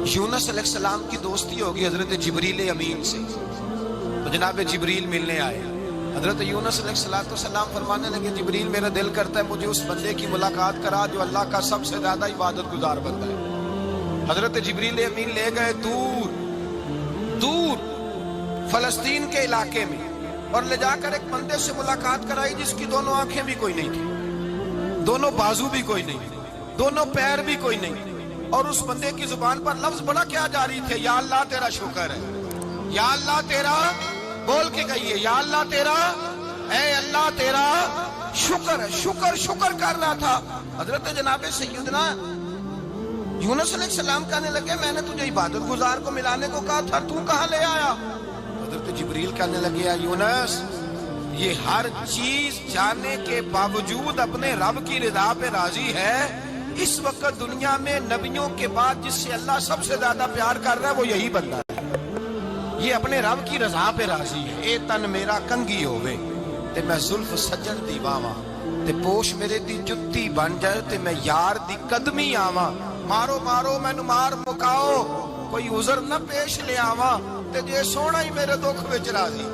یونس علیہ السلام کی دوستی ہوگی حضرت جبریل امین سے، تو جناب جبریل ملنے آئے۔ حضرت یونس علیہ السلام فرمانے لگے جبریل میرا دل کرتا ہے مجھے اس بندے کی ملاقات کرا جو اللہ کا سب سے زیادہ عبادت گزار بندہ ہے۔ حضرت جبریل امین لے گئے دور دور فلسطین کے علاقے میں، اور لے جا کر ایک بندے سے ملاقات کرائی جس کی دونوں آنکھیں بھی کوئی نہیں تھی، دونوں بازو بھی کوئی نہیں تھی، دونوں پیر بھی کوئی نہیں تھی، اور اس بندے کی زبان پر لفظ بڑا کیا جاری تھے، یا اللہ تیرا شکر ہے، یا اللہ تیرا، بول کے کہیے یا اللہ تیرا، اے اللہ تیرا شکر ہے، شکر شکر کر رہا تھا۔ حضرت جناب سیدنا یونس علیہ السلام کہنے لگے میں نے تجھے عبادت گزار کو ملانے کو کہا تھا، تو کہاں لے آیا؟ حضرت جبریل کہنے لگے یا یونس یہ ہر چیز جانے کے باوجود اپنے رب کی رضا پہ راضی ہے۔ اس وقت دنیا میں نبیوں کے بعد جس سے اللہ سب سے زیادہ پیار کر رہا ہے وہ یہی بندہ ہے، یہ اپنے رب کی رضا پہ راضی ہے۔ اے تن میرا کنگی ہوئے تے میں زلف سجن دی واواں، تے پوش میرے دی جتی بن جائے تے میں یار دی قدمی آواں، مارو مارو مینو مار مکاؤ کوئی عذر نہ پیش لے آواں، تے جے سونا ہی میرے دکھ وچ راضی،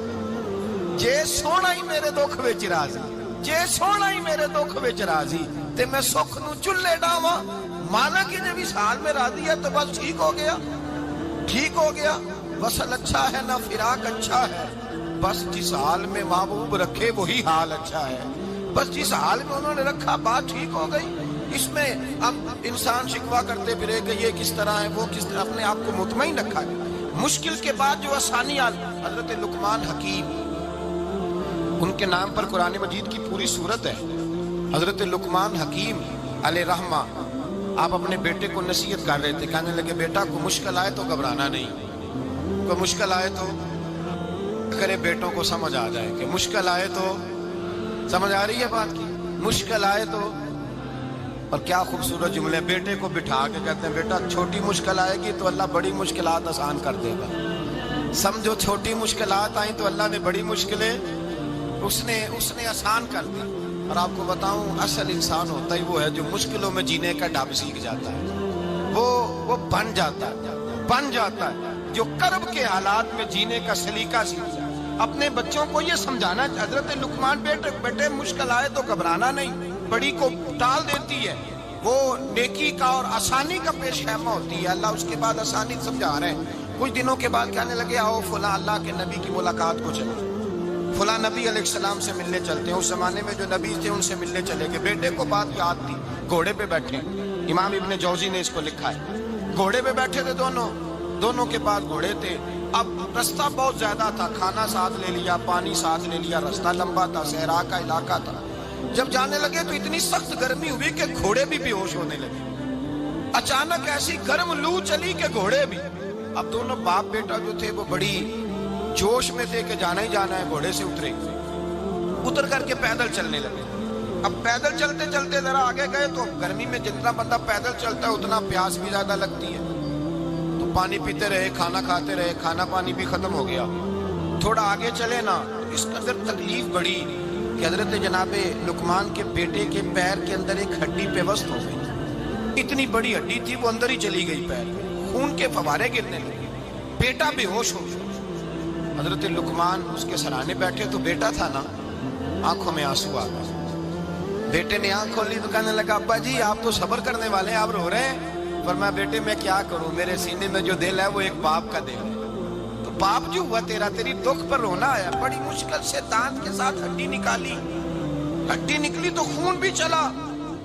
جے سونا ہی میرے دکھ وچ راضی، جے سونا ہی میرے دکھ وچ راضی تے میں سکھ نو چلے ڈاواں، مانا کہ جب اس حال میں راضی ہے تو بس ٹھیک ہو گیا، ٹھیک ہو گیا۔ وصل اچھا ہے نہ فراق اچھا ہے، بس جس حال میں محبوب رکھے وہی حال اچھا ہے، بس جس حال میں انہوں نے رکھا بات ٹھیک ہو گئی۔ اس میں اب انسان شکوا کرتے پھرے کہ یہ کس طرح ہے وہ کس طرح، اپنے آپ کو مطمئن رکھا ہے۔ مشکل کے بعد جو آسانی آ، حضرت لقمان حکیم ان کے نام پر قرآن مجید کی پوری سورت ہے۔ حضرت لقمان حکیم علیہ رحمہ آپ اپنے بیٹے کو نصیحت کر رہے تھے، کہنے لگے بیٹا کو مشکل آئے تو گھبرانا نہیں، کوئی مشکل آئے تو کرے بیٹوں کو سمجھ آ جائے کہ مشکل آئے تو، سمجھ آ رہی ہے بات کی، مشکل آئے تو۔ اور کیا خوبصورت جملے، بیٹے کو بٹھا کے کہتے ہیں بیٹا چھوٹی مشکل آئے گی تو اللہ بڑی مشکلات آسان کر دے گا، سمجھو چھوٹی مشکلات آئیں تو اللہ نے بڑی مشکلیں اس نے آسان کر دی۔ اور آپ کو بتاؤں اصل انسان ہوتا ہی وہ ہے جو مشکلوں میں جینے کا ڈھب سیکھ جاتا ہے، وہ بن جاتا ہے جو کرب کے حالات میں جینے کا سلیقہ سیکھ جائے۔ اپنے بچوں کو یہ سمجھانا، حضرت لقمان بیٹے مشکل آئے تو گھبرانا نہیں، بڑی کو ٹال دیتی ہے، وہ نیکی کا اور آسانی کا پیش خیمہ ہوتی ہے، اللہ اس کے بعد آسانی سمجھا رہے ہیں۔ کچھ دنوں کے بعد کہنے لگے آؤ فلاں اللہ کے نبی کی ملاقات کو چلے، فلاں نبی علیہ السلام سے ملنے چلتے ہیں۔ اس زمانے میں جو نبی تھے ان سے ملنے چلے گئے، بیٹے کو بات یاد تھی، گھوڑے پہ بیٹھے، امام ابن جوزی نے اس کو لکھا ہے، گھوڑے پہ بیٹھے تھے دونوں کے پاس گھوڑے تھے۔ اب رستہ بہت زیادہ تھا، کھانا ساتھ لے لیا، پانی ساتھ لے لیا، رستہ لمبا تھا، صحرا کا علاقہ تھا۔ جب جانے لگے تو اتنی سخت گرمی ہوئی کہ گھوڑے بھی بے ہوش ہونے لگے، اچانک ایسی گرم لو چلی کہ گھوڑے بھی۔ اب دونوں باپ بیٹا جو تھے وہ بڑی جوش میں تھے کہ جانا ہی جانا ہے، گھوڑے سے اتر کر کے پیدل چلنے لگے۔ اب پیدل چلتے چلتے ذرا آگے گئے تو گرمی میں جتنا بندہ پیدل چلتا ہے اتنا پیاس بھی زیادہ لگتی ہے، تو پانی پیتے رہے، کھانا کھاتے رہے، کھانا پانی بھی ختم ہو گیا۔ تھوڑا آگے چلے نا تو اس قدر تکلیف بڑی کہ حضرت جناب لقمان کے بیٹے کے پیر کے اندر ایک ہڈی پیوست ہو گئی، اتنی بڑی ہڈی تھی وہ اندر ہی چلی گئی، پیر خون کے فوارے گرنے لگے، بیٹا بے ہوش ہو گیا۔ حضرت لقمان اس کے سرانے بیٹھے تو بیٹا تھا نا، آنکھوں میں آنسو آ گئے۔ بیٹے نے آنکھ کھولی تو کہنے لگا ابا جی آپ تو صبر کرنے والے ہیں، آپ رو رہے ہیں؟ فرمایا بیٹے میں کیا کروں، میرے سینے میں جو دل ہے وہ ایک باپ کا دل ہے، تو باپ جو ہوا تیری دکھ پر رونا آیا۔ بڑی مشکل سے دانت کے ساتھ ہڈی نکالی، ہڈی نکلی تو خون بھی چلا۔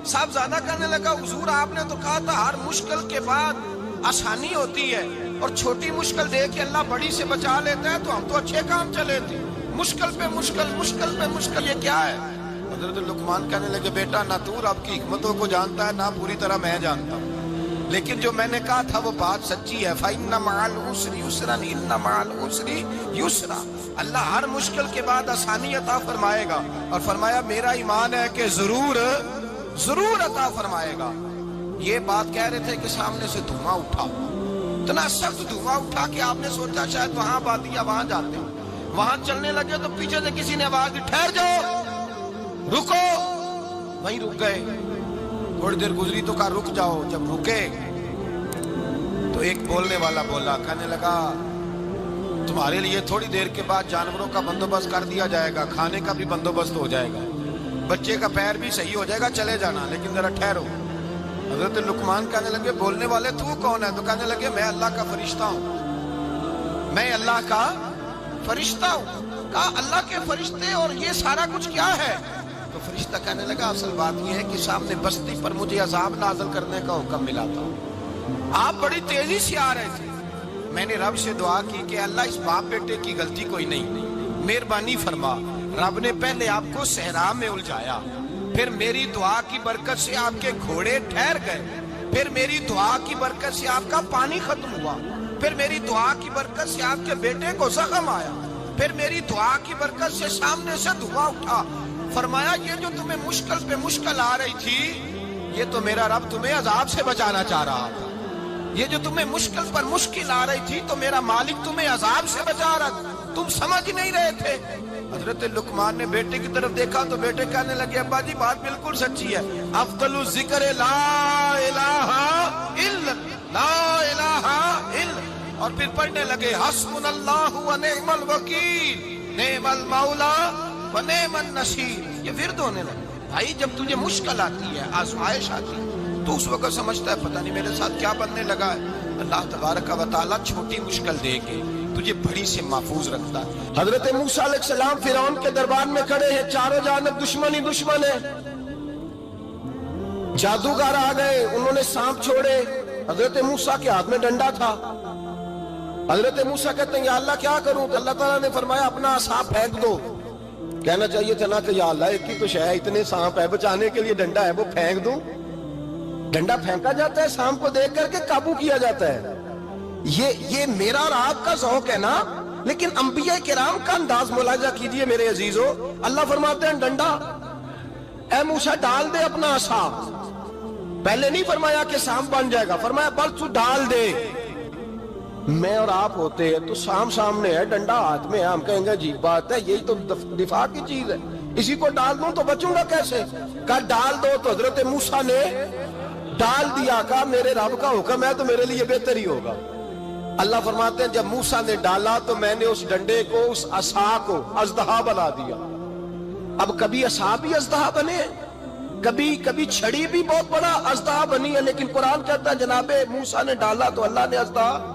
صاحب زیادہ کہنے لگا حضور آپ نے تو کہا تھا ہر مشکل کے بعد آسانی ہوتی ہے، اور چھوٹی مشکل دیکھ کے اللہ بڑی سے بچا لیتا ہے، تو ہم تو اچھے کام چلے تھے، مشکل پہ مشکل، مشکل پہ مشکل، یہ کیا ہے؟ حضرت لقمان کہنے لگے بیٹا نہ تو رب کی حکمتوں کو جانتا ہے نہ پوری طرح میں جانتا ہوں، لیکن جو میں نے کہا تھا وہ بات سچی ہے، فَإِنَّ مَعَ الْعُسْرِ يُسْرًا إِنَّ مَعَ الْعُسْرِ يُسْرًا۔ اللہ ہر مشکل کے بعد آسانی عطا فرمائے گا، اور فرمایا میرا ایمان ہے کہ ضرور عطا فرمائے گا۔ یہ بات کہہ رہے تھے کہ سامنے سے دھواں اٹھا، اتنا سخت دھواں اٹھا کہ آپ نے سوچا شاید وہاں بادیا وہاں جاتے ہیں۔ وہاں چلنے لگے تو پیچھے سے کسی نے آواز دی ٹھہر جاؤ، رکو، وہیں رک گئے۔ تھوڑی دیر گزری تو کہا رک جاؤ، جب رکے تو تو ایک بولنے والا بولا، کہنے لگا تمہارے لیے تھوڑی دیر کے بعد جانوروں کا بندوبست کر دیا جائے گا، کھانے کا بھی بندوبست ہو جائے گا، بچے کا پیر بھی صحیح ہو جائے گا، چلے جانا، لیکن ذرا ٹھہرو۔ حضرت لقمان کہنے لگے بولنے والے تو کون ہے؟ تو کہنے لگے میں اللہ کا فرشتہ ہوں، میں اللہ کا فرشتہ ہوں۔ کہا اللہ کے فرشتے اور یہ سارا کچھ کیا ہے؟ تو فرشتہ کہنے لگا اصل بات یہ ہے کہ سامنے بستی پر مجھے عذاب نازل کرنے کا حکم ملا تھا، آپ بڑی تیزی سے آ رہے تھے، میں نے رب سے دعا کی کہ اللہ اس باپ بیٹے کی غلطی کوئی نہیں، مہربانی فرما۔ رب نے پہلے آپ کو صحرا میں الجھایا، پھر میری دعا کی برکت سے آپ کے گھوڑے ٹھہر گئے، پھر میری دعا کی برکت سے آپ کا پانی ختم ہوا، پھر میری دعا کی برکت سے آپ کے بیٹے کو زخم آیا، پھر میری دعا کی برکت سے سامنے سے دھواں اٹھا۔ فرمایا یہ جو تمہیں مشکل پہ مشکل آ رہی تھی، یہ تو میرا رب تمہیں عذاب سے بچانا چاہ رہا تھا، یہ جو تمہیں مشکل پر مشکل آ رہی تھی تو میرا مالک تمہیں عذاب سے بچا رہا تھا، تم سمجھ نہیں رہے تھے۔ حضرت لقمان نے بیٹے کی طرف دیکھا تو بیٹے کہنے لگے ابا جی بات بالکل سچی ہے، افضل الذکر لا الہ الا لا الہ الا، اور پھر پڑھنے لگے حسبنا اللہ و نعم الوکیل نعم المولا و نعم النصیر۔ یہ ورد ہونے لگے۔ بھائی جب تجھے مشکل آتی ہے، آزمائش آتی ہے، تو اس وقت سمجھتا ہے پتہ نہیں میرے ساتھ کیا بننے لگا ہے، اللہ تبارک و تعالیٰ چھوٹی مشکل دے کے تجھے بڑی سے محفوظ رکھتا ہے۔ حضرت موسیٰ علیہ السلام فرعون کے دربار میں کھڑے ہیں، چاروں جانب دشمن ہی دشمن ہے، جادوگر آ گئے، انہوں نے سانپ چھوڑے، حضرت موسیٰ کے ہاتھ میں ڈنڈا تھا۔ حضرت موسیٰ کہتے ہیں یا اللہ کیا کروں؟ تو اللہ تعالیٰ نے فرمایا اپنا عصا پھینک دو۔ کہنا چاہیے تھا نا کہ یا اللہ ایک ہی تو شے ہے، اتنے سانپ ہے، بچانے کے لیے ڈنڈا ہے وہ پھینک دوں؟ ڈنڈا پھینکا جاتا ہے، سانپ کو دیکھ کر کے قابو کیا جاتا ہے۔ یہ میرا اور آپ کا ذوق ہے نا، لیکن انبیاء کرام کا انداز ملاحظہ کیجئے میرے عزیزو۔ اللہ فرماتے ہیں ڈنڈا، اے موسیٰ ڈال دے اپنا عصا۔ پہلے نہیں فرمایا کہ سانپ بن جائے گا، فرمایا بس تو ڈال دے۔ میں اور آپ ہوتے ہیں تو سانپ سامنے ہے، ڈنڈا ہاتھ میں ہے، ہم کہیں گے عجیب بات ہے، یہی تو دفاع کی چیز ہے، اسی کو ڈال دوں تو بچوں گا کیسے؟ کہا ڈال دو، تو حضرت موسیٰ نے ڈال دیا، کہا میرے رب کا حکم ہے تو میرے لیے بہتر ہی ہوگا۔ اللہ فرماتے ہیں جب موسیٰ نے ڈالا تو میں نے اس ڈنڈے کو، اس عصا کو اژدہا بنا دیا۔ اب کبھی عصا بھی اژدہا بنے، کبھی چھڑی بھی بہت بڑا اژدہا بنی ہے، لیکن قرآن کہتا ہے جناب موسیٰ نے ڈالا تو اللہ نے اژدہا،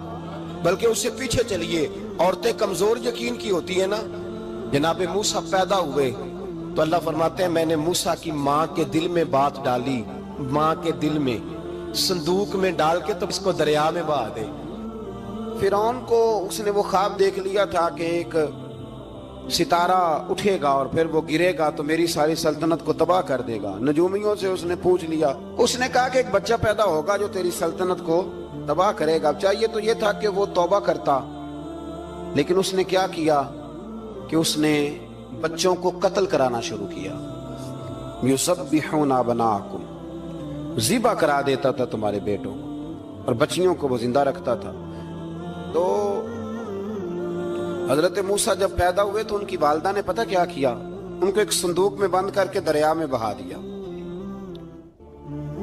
بلکہ اس سے پیچھے چلیے، عورتیں کمزور یقین کی ہوتی ہیں نا۔ جناب موسیٰ پیدا ہوئے تو اللہ فرماتے ہیں میں نے موسیٰ کی ماں کے دل میں بات ڈالی، ماں کے دل میں صندوق میں ڈال کے تو اس کو دریا میں بہا دے۔ فرعون کو اس نے وہ خواب دیکھ لیا تھا کہ ایک ستارہ اٹھے گا اور پھر وہ گرے گا تو میری ساری سلطنت کو تباہ کر دے گا۔ نجومیوں سے اس نے پوچھ لیا، اس نے کہا کہ ایک بچہ پیدا ہوگا جو تیری سلطنت کو تباہ کرے گا۔ چاہیے تو یہ تھا کہ وہ توبہ کرتا، لیکن اس نے کیا کیا کہ اس نے بچوں کو قتل کرانا شروع کیا۔ یُسَبِّحُونَ أَبْنَاءَكُمْ، ذبح کرا دیتا تھا تمہارے بیٹوں کو، اور بچیوں کو وہ زندہ رکھتا تھا۔ تو حضرت موسیٰ جب پیدا ہوئے تو ان کی والدہ نے پتہ کیا کیا، ان کو ایک صندوق میں بند کر کے دریا میں بہا دیا۔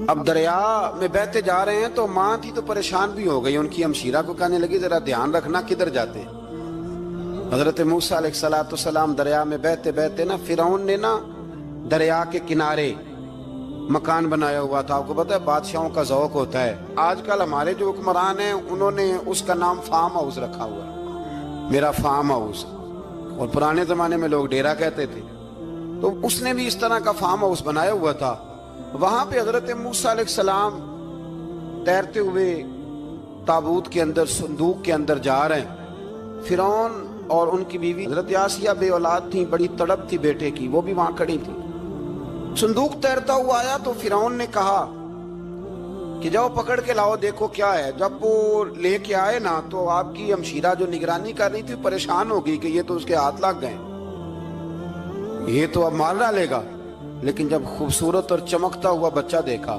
اب دریا میں بہتے جا رہے ہیں تو ماں تھی تو پریشان بھی ہو گئی، ان کی ہمشیرہ کو کہنے لگی ذرا دھیان رکھنا کدھر جاتے۔ حضرت موسیٰ علیہ السلام دریا میں بہتے بہتے نا، فرعون نے نا دریا کے کنارے مکان بنایا ہوا تھا۔ آپ کو پتہ ہے بادشاہوں کا ذوق ہوتا ہے، آج کل ہمارے جو حکمران ہیں انہوں نے اس کا نام فارم ہاؤس رکھا ہوا ہے، میرا فارم ہاؤس، اور پرانے زمانے میں لوگ ڈیرا کہتے تھے، تو اس نے بھی اس طرح کا فارم ہاؤس بنایا ہوا تھا۔ وہاں پہ حضرت موسیٰ علیہ السلام تیرتے ہوئے تابوت کے اندر، صندوق کے اندر جا رہے ہیں۔ فرعون اور ان کی بیوی حضرت آسیہ بے اولاد تھیں، بڑی تڑپ تھی بیٹے کی، وہ بھی وہاں کھڑی تھی۔ صندوق تیرتا ہوا آیا تو فرعون نے کہا کہ جاؤ پکڑ کے لاؤ دیکھو کیا ہے۔ جب وہ لے کے آئے نا تو آپ کی ہمشیرہ جو نگرانی کر رہی تھی پریشان ہو گئی کہ یہ تو اس کے ہاتھ لگ گئے، یہ تو اب مار ڈالے گا۔ لیکن جب خوبصورت اور چمکتا ہوا بچہ دیکھا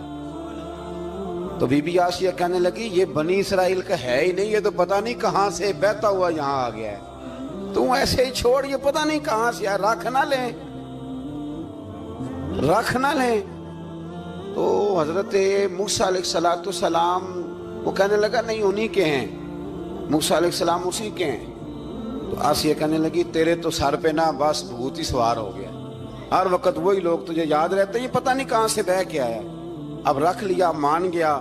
تو بی بی آسیہ کہنے لگی یہ بنی اسرائیل کا ہے ہی نہیں، یہ تو پتہ نہیں کہاں سے بہتا ہوا یہاں آ گیا ہے، تو ایسے ہی چھوڑ، یہ پتہ نہیں کہاں سے، رکھ نہ لیں۔ تو حضرت موسیٰ علیہ السلام وہ کہنے لگا نہیں انہی کے ہیں، موسیٰ علیہ السلام اسی کے ہیں۔ تو آسیہ کہنے لگی تیرے تو سر پہ نا بس بھوت ہی سوار ہو گیا، ہر وقت وہی لوگ تجھے یاد رہتے ہیں، یہ پتہ نہیں کہاں سے بہ کے آیا۔ اب رکھ لیا، مان گیا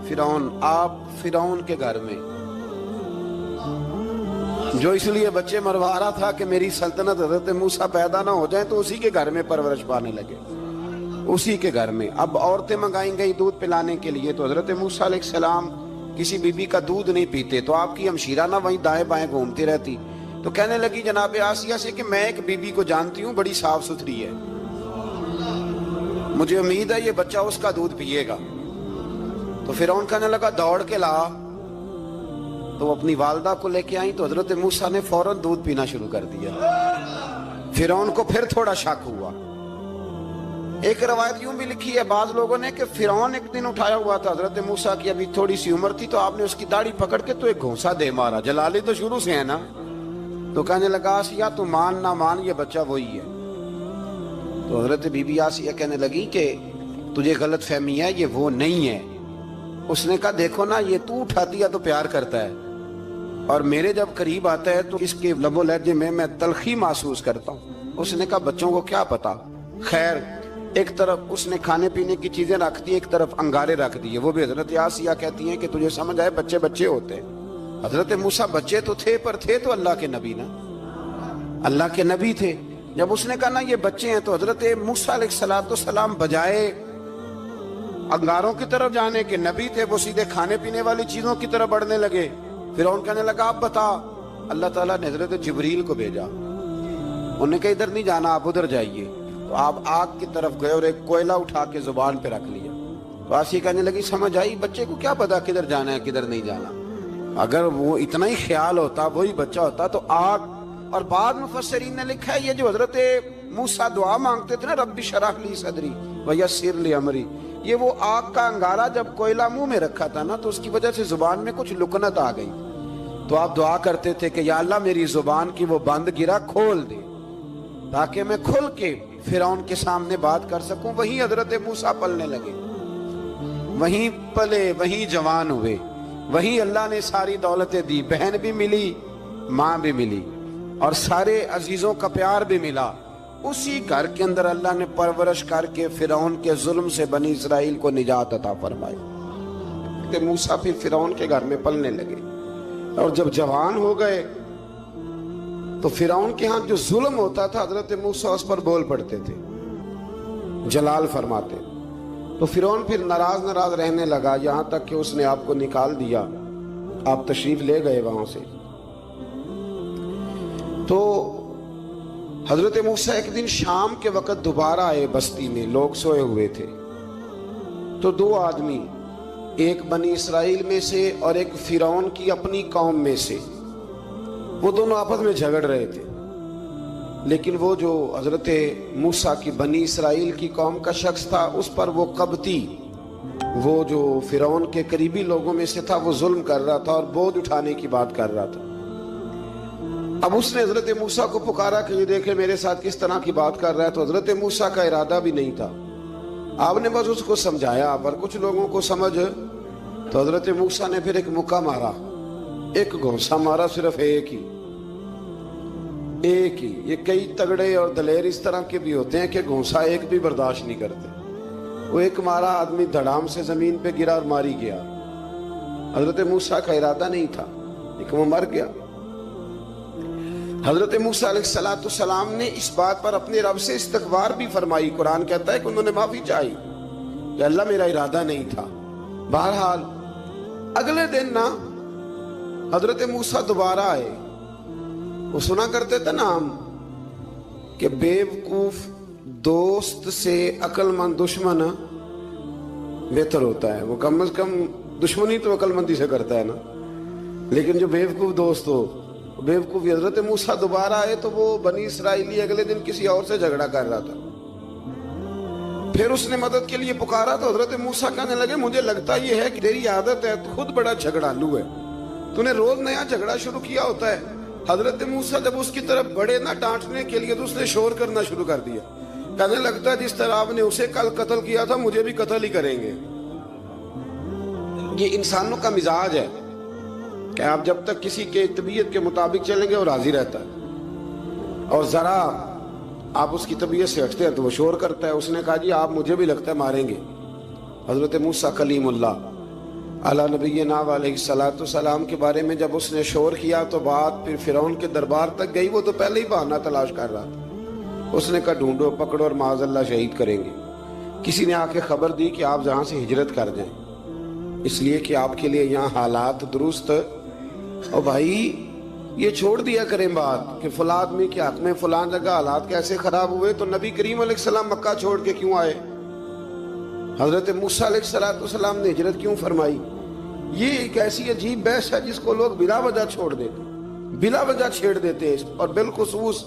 فرعون۔ آپ فرعون کے گھر میں جو اس لیے بچے مروا رہا تھا کہ میری سلطنت حضرت موسیٰ پیدا نہ ہو جائیں، تو اسی کے گھر میں پرورش پانے لگے، اسی کے گھر میں۔ اب عورتیں منگائیں گئی دودھ پلانے کے لیے، تو حضرت موسیٰ علیہ السلام کسی بی بی کا دودھ نہیں پیتے، تو آپ کی ہمشیرہ نہ وہیں دائیں بائیں گھومتی رہتی۔ تو کہنے لگی جناب آسیہ سے کہ میں ایک بی بی کو جانتی ہوں، بڑی صاف ستھری ہے، مجھے امید ہے یہ بچہ اس کا دودھ پیے گا۔ تو فرعون کہنے لگا دوڑ کے لا۔ تو وہ اپنی والدہ کو لے کے آئیں، تو حضرت موسیٰ نے فوراً دودھ پینا شروع کر دیا۔ فرعون کو پھر تھوڑا شک ہوا۔ ایک روایت یوں بھی لکھی ہے بعض لوگوں نے کہ فرعون ایک دن اٹھایا ہوا تھا حضرت موسیٰ کی، ابھی تھوڑی سی عمر تھی، تو آپ نے اس کی داڑھی پکڑ کے تو ایک گھونسا دے مارا، جلالی تو شروع سے ہے نا۔ تو کہنے لگا آسیہ تو مان نہ مان یہ بچہ وہی ہے۔ تو حضرت بی بی آسیہ کہنے لگی کہ تجھے غلط فہمی ہے، یہ وہ نہیں ہے۔ اس نے کہا دیکھو نا یہ تو اٹھاتی ہے تو پیار کرتا ہے، اور میرے جب قریب آتا ہے تو اس کے لب و لہجے میں تلخی محسوس کرتا ہوں۔ اس نے کہا بچوں کو کیا پتا۔ خیر ایک طرف اس نے کھانے پینے کی چیزیں رکھ دی، ایک طرف انگارے رکھ دیے۔ وہ بھی حضرت آسیہ کہتی ہیں کہ تجھے سمجھ آئے بچے بچے ہوتے ہیں۔ حضرت موسیٰ بچے تو تھے پر تھے تو اللہ کے نبی نا، اللہ کے نبی تھے۔ جب اس نے کہا نا یہ بچے ہیں، تو حضرت موسیٰ علیہ السلام بجائے انگاروں کی طرف جانے کے نبی تھے، وہ سیدھے کھانے پینے والی چیزوں کی طرف بڑھنے لگے۔ فرعون کہنے لگا آپ بتا۔ اللہ تعالیٰ نے حضرت جبریل کو بھیجا، انہوں نے کہا ادھر نہیں جانا آپ ادھر جائیے۔ تو آپ آگ کی طرف گئے اور ایک کوئلہ اٹھا کے زبان پہ رکھ لیا۔ تو آسیہ کہنے لگی سمجھ آئی بچے کو کیا پتا کدھر جانا ہے کدھر نہیں جانا، اگر وہ اتنا ہی خیال ہوتا وہی بچہ ہوتا تو آگ۔ اور بعض مفسرین نے لکھا ہے یہ جو حضرت موسیٰ دعا مانگتے تھے نا رب اشرح لی صدری ویسر لی امری، یہ وہ آگ کا انگارہ جب کوئلہ منہ میں رکھا تھا نا تو اس کی وجہ سے زبان میں کچھ لکنت آ گئی، تو آپ دعا کرتے تھے کہ یا اللہ میری زبان کی وہ بند گرا کھول دے تاکہ میں کھل کے فرعون کے سامنے بات کر سکوں۔ وہیں حضرت موسیٰ پلنے لگے، وہیں پلے، وہیں جوان ہوئے، وہیں اللہ نے ساری دولتیں دی، بہن بھی ملی، ماں بھی ملی، اور سارے عزیزوں کا پیار بھی ملا۔ اسی گھر کے اندر اللہ نے پرورش کر کے فرعون کے ظلم سے بنی اسرائیل کو نجات عطا فرمائی۔ کہ موسیٰ پھر فرعون کے گھر میں پلنے لگے، اور جب جوان ہو گئے تو فرعون کے ہاں جو ظلم ہوتا تھا حضرت موسیٰ اس پر بول پڑتے تھے، جلال فرماتے۔ تو فرعون پھر ناراض رہنے لگا، یہاں تک کہ اس نے آپ کو نکال دیا، آپ تشریف لے گئے وہاں سے۔ تو حضرت موسیٰ ایک دن شام کے وقت دوبارہ آئے بستی میں، لوگ سوئے ہوئے تھے، تو دو آدمی، ایک بنی اسرائیل میں سے اور ایک فرعون کی اپنی قوم میں سے، وہ دونوں آپس میں جھگڑ رہے تھے۔ لیکن وہ جو حضرت موسیٰ کی بنی اسرائیل کی قوم کا شخص تھا اس پر وہ قبطی، وہ جو فرعون کے قریبی لوگوں میں سے تھا، وہ ظلم کر رہا تھا اور بوجھ اٹھانے کی بات کر رہا تھا۔ اب اس نے حضرت موسیٰ کو پکارا کہ یہ دیکھیں میرے ساتھ کس طرح کی بات کر رہا ہے، تو حضرت موسیٰ کا ارادہ بھی نہیں تھا، آپ نے بس اس کو سمجھایا، پر کچھ لوگوں کو سمجھ، تو حضرت موسیٰ نے پھر ایک مکہ مارا، ایک گھونسا مارا، صرف ایک ہی۔ یہ کئی تگڑے اور دلیر اس طرح کے بھی ہوتے ہیں کہ گھونسا ایک بھی برداشت نہیں کرتے، وہ ایک مارا، آدمی دھڑام سے زمین پہ گرا اور ماری گیا۔ حضرت موسیٰ کا ارادہ نہیں تھا لیکن وہ مر گیا۔ حضرت موسیٰ علیہ السلام نے اس بات پر اپنے رب سے استغفار بھی فرمائی، قرآن کہتا ہے کہ انہوں نے معافی چاہی کہ اللہ میرا ارادہ نہیں تھا۔ بہرحال اگلے دن نا حضرت موسیٰ دوبارہ آئے، وہ سنا کرتے تھے نا ہم کہ بیوقوف دوست سے عقل مند دشمن بہتر ہوتا ہے، وہ کم از کم دشمنی تو عقل مندی سے کرتا ہے نا، لیکن جو بیوقوف دوست ہو بیوقوف۔ حضرت موسیٰ دوبارہ آئے تو وہ بنی اسرائیلی اگلے دن کسی اور سے جھگڑا کر رہا تھا، پھر اس نے مدد کے لیے پکارا تو حضرت موسیٰ کہنے لگے مجھے لگتا یہ ہے کہ تیری عادت ہے، تو خود بڑا جھگڑالو ہے، تو نے روز نیا جھگڑا شروع کیا ہوتا ہے۔ حضرت موسیٰ جب اس کی طرف بڑھے نہ ڈانٹنے کے لیے تو اس نے شور کرنا شروع کر دیا، کہنے لگتا ہے جس طرح آپ نے اسے کل قتل کیا تھا مجھے بھی قتل ہی کریں گے۔ یہ انسانوں کا مزاج ہے کہ آپ جب تک کسی کے طبیعت کے مطابق چلیں گے وہ راضی رہتا ہے، اور ذرا آپ اس کی طبیعت سے ہٹتے ہیں تو وہ شور کرتا ہے۔ اس نے کہا جی آپ مجھے بھی لگتا ہے ماریں گے۔ حضرت موسیٰ کلیم اللہ علی نبینا علیہ الصلوۃ والسلام کے بارے میں جب اس نے شور کیا تو بات پھر فرعون کے دربار تک گئی۔ وہ تو پہلے ہی بہانہ تلاش کر رہا تھا۔ اس نے کہا ڈھونڈو، پکڑو اور معاذ اللہ شہید کریں گے۔ کسی نے آ کے خبر دی کہ آپ یہاں سے ہجرت کر جائیں، اس لیے کہ آپ کے لیے یہاں حالات درست، اور بھائی یہ چھوڑ دیا کریں بات کہ فلاں آدمی کے حق میں فلاں جگہ حالات کیسے خراب ہوئے تو نبی کریم علیہ السلام مکہ چھوڑ کے کیوں آئے، حضرت موسیٰ علیہ السلام نے ہجرت کیوں فرمائی۔ یہ ایک ایسی عجیب بحث ہے جس کو لوگ بلا وجہ چھوڑ دیتے، بلا وجہ چھیڑ دیتے ہیں۔ اور بالخصوص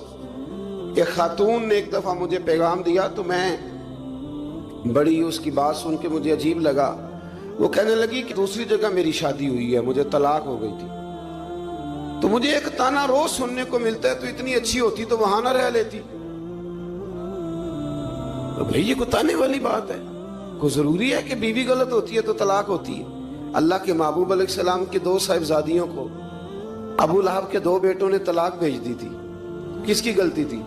ایک خاتون نے ایک دفعہ مجھے پیغام دیا تو میں بڑی اس کی بات سن کے مجھے عجیب لگا۔ وہ کہنے لگی کہ دوسری جگہ میری شادی ہوئی ہے، مجھے طلاق ہو گئی تھی، تو مجھے ایک تانا روز سننے کو ملتا ہے تو اتنی اچھی ہوتی تو وہاں نہ رہ لیتی۔ بھئی یہ کوئی تانے والی بات ہے؟ کوئی ضروری ہے کہ بیوی غلط ہوتی ہے تو طلاق ہوتی ہے؟ اللہ کے محبوب علیہ السلام کی 2 صاحبزادیوں کو ابو لہب کے 2 بیٹوں نے طلاق بھیج دی تھی، کس کی غلطی تھی؟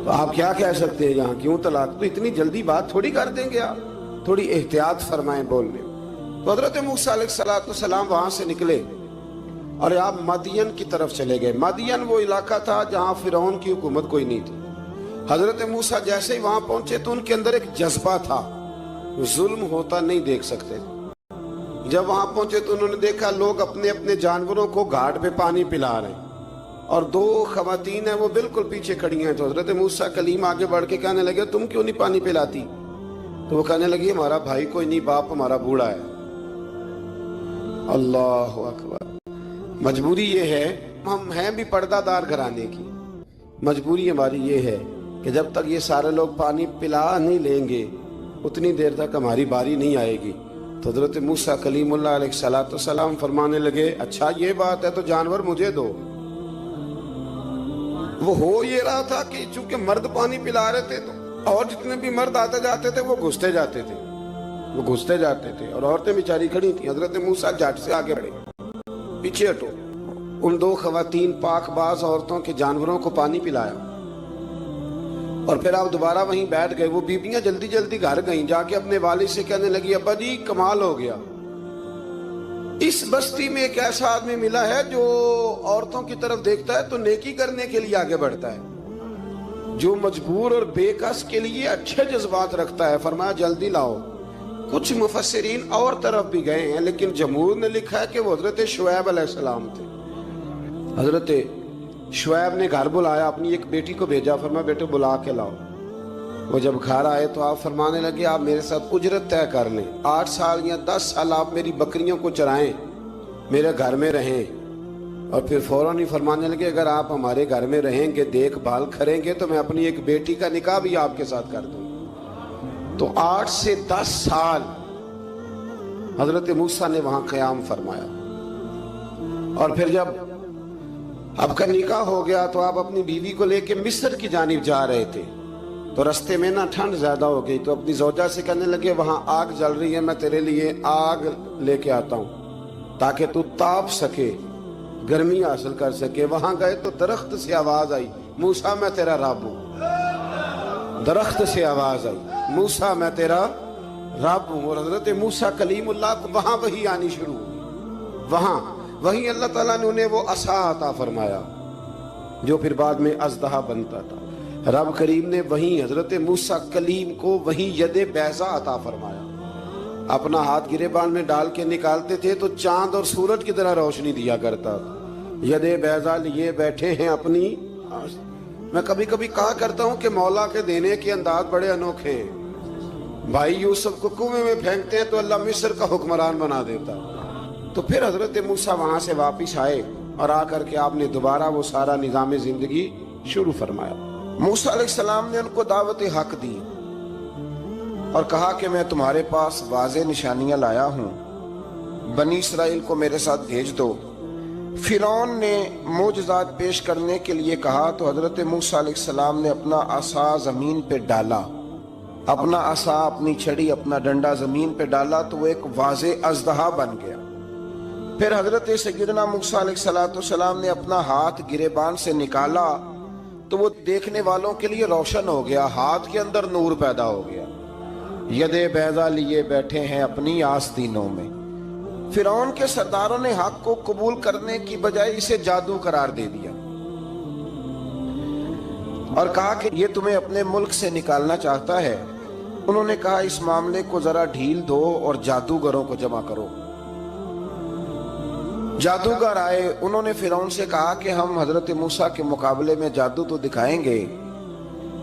تو آپ کیا کہہ سکتے ہیں یہاں کیوں طلاق؟ تو اتنی جلدی بات تھوڑی کر دیں گے آپ، تھوڑی احتیاط فرمائیں بولنے۔ تو حضرت موسیٰ علیہ السلام وہاں سے نکلے اور آپ مدین کی طرف چلے گئے۔ مدین وہ علاقہ تھا جہاں فرعون کی حکومت کوئی نہیں تھی۔ حضرت موسیٰ جیسے ہی وہاں پہنچے تو ان کے اندر ایک جذبہ تھا، ظلم ہوتا نہیں دیکھ سکتے۔ جب وہاں پہنچے تو انہوں نے دیکھا لوگ اپنے اپنے جانوروں کو گھاٹ پہ پانی پلا رہے ہیں، اور 2 خواتین ہیں وہ بالکل پیچھے کھڑی ہیں۔ تو حضرت موسیٰ کلیم آگے بڑھ کے کہنے لگے تم کیوں نہیں پانی پلاتی؟ تو وہ کہنے لگی ہمارا بھائی کوئی نہیں، باپ ہمارا بوڑھا ہے۔ اللہ اکبر۔ مجبوری یہ ہے، ہم ہیں بھی پردہ دار گھرانے کی، مجبوری ہماری یہ ہے کہ جب تک یہ سارے لوگ پانی پلا نہیں لیں گے اتنی دیر تک ہماری باری نہیں آئے گی۔ تو حضرت موسیٰ کلیم اللہ علیہ السلام فرمانے لگے اچھا یہ بات ہے تو جانور مجھے دو۔ وہ ہو یہ رہا تھا کہ چونکہ مرد پانی پلا رہے تھے تو اور جتنے بھی مرد آتے جاتے تھے وہ گھستے جاتے تھے، اور عورتیں بیچاری کھڑی تھیں۔ حضرت موسیٰ جھٹ سے آگے بڑھے، پیچھے ہٹو۔ ان 2 خواتین پاک باز عورتوں کے جانوروں کو پانی پلایا، اور پھر آپ دوبارہ وہیں بیٹھ گئے۔ وہ بیبیاں جلدی جلدی گھر گئیں، جا کے اپنے والد سے کہنے لگی ابا جی کمال ہو گیا، اس بستی میں ایک ایسا آدمی ملا ہے جو عورتوں کی طرف دیکھتا ہے تو نیکی کرنے کے لیے آگے بڑھتا ہے، جو مجبور اور بے کس کے لیے اچھے جذبات رکھتا ہے۔ فرمایا جلدی لاؤ۔ کچھ مفسرین اور طرف بھی گئے ہیں لیکن جمہور نے لکھا ہے کہ وہ حضرت شعیب علیہ السلام تھے۔ حضرت شعیب نے گھر بلایا، اپنی ایک بیٹی کو بھیجا، فرمایا بیٹے بلا کے لاؤ۔ وہ جب گھر آئے تو آپ فرمانے لگے آپ میرے ساتھ اجرت طے کر لیں، 8 سال یا 10 سال آپ میری بکریوں کو چرائیں، میرے گھر میں رہیں۔ اور پھر فوراً ہی فرمانے لگے اگر آپ ہمارے گھر میں رہیں گے، دیکھ بھال کریں گے تو میں اپنی ایک بیٹی کا نکاح بھی آپ کے ساتھ کر دوں۔ تو 8 سے 10 سال حضرت موسیٰ نے وہاں قیام فرمایا، اور پھر جب آپ کا نکاح ہو گیا تو آپ اپنی بیوی کو لے کے مصر کی جانب جا رہے تھے، تو رستے میں نا ٹھنڈ زیادہ ہو گئی، تو اپنی زوجہ سے کہنے لگے وہاں آگ جل رہی ہے، میں تیرے لیے آگ لے کے آتا ہوں تاکہ تو تاپ سکے، گرمی حاصل کر سکے۔ وہاں گئے تو درخت سے آواز آئی موسیٰ میں تیرا رب ہوں، درخت سے آواز آئی موسیٰ میں تیرا رب ہوں۔ اور حضرت موسیٰ کلیم اللہ کو وہاں وحی آنی شروع ہوئی، وہاں وہیں اللہ تعالیٰ نے انہیں وہ عصا عطا فرمایا جو پھر بعد میں اژدہا بنتا تھا۔ رب کریم نے وہیں حضرت موسیٰ کلیم کو وہیں ید بیضا عطا فرمایا۔ اپنا ہاتھ گریبان میں ڈال کے نکالتے تھے تو چاند اور سورج کی طرح روشنی دیا کرتا تھا۔ ید بیضا لیے بیٹھے ہیں اپنی۔ میں کبھی کبھی کہا کرتا ہوں کہ مولا کے دینے کے انداز بڑے انوکھے ہیں۔ بھائی یوسف کو کنویں میں پھینکتے ہیں تو اللہ مصر کا حکمران بنا دیتا۔ تو پھر حضرت موسیٰ وہاں سے واپس آئے اور آ کر کے آپ نے دوبارہ وہ سارا نظام زندگی شروع فرمایا۔ موسیٰ علیہ السلام نے ان کو دعوت حق دی اور کہا کہ میں تمہارے پاس واضح نشانیاں لایا ہوں، بنی اسرائیل کو میرے ساتھ بھیج دو۔ فرعون نے معجزات پیش کرنے کے لیے کہا تو حضرت موسیٰ علیہ السلام نے اپنا عصا زمین پہ ڈالا اپنا عصا، اپنی چھڑی، اپنا ڈنڈا زمین پہ ڈالا تو وہ ایک واضح اژدہا بن گیا۔ پھر حضرت سیدنا موسیٰ علیہ السلام نے اپنا ہاتھ گریبان سے نکالا تو وہ دیکھنے والوں کے لیے روشن ہو گیا، ہاتھ کے اندر نور پیدا ہو گیا۔ ید بیضا لیے بیٹھے ہیں اپنی آستینوں میں۔ فرعون کے سرداروں نے حق کو قبول کرنے کی بجائے اسے جادو قرار دے دیا اور کہا کہ یہ تمہیں اپنے ملک سے نکالنا چاہتا ہے۔ انہوں نے کہا اس معاملے کو ذرا ڈھیل دو اور جادوگروں کو جمع کرو۔ جادوگر آئے، انہوں نے فرعون سے کہا کہ ہم حضرت موسیٰ کے مقابلے میں جادو تو دکھائیں گے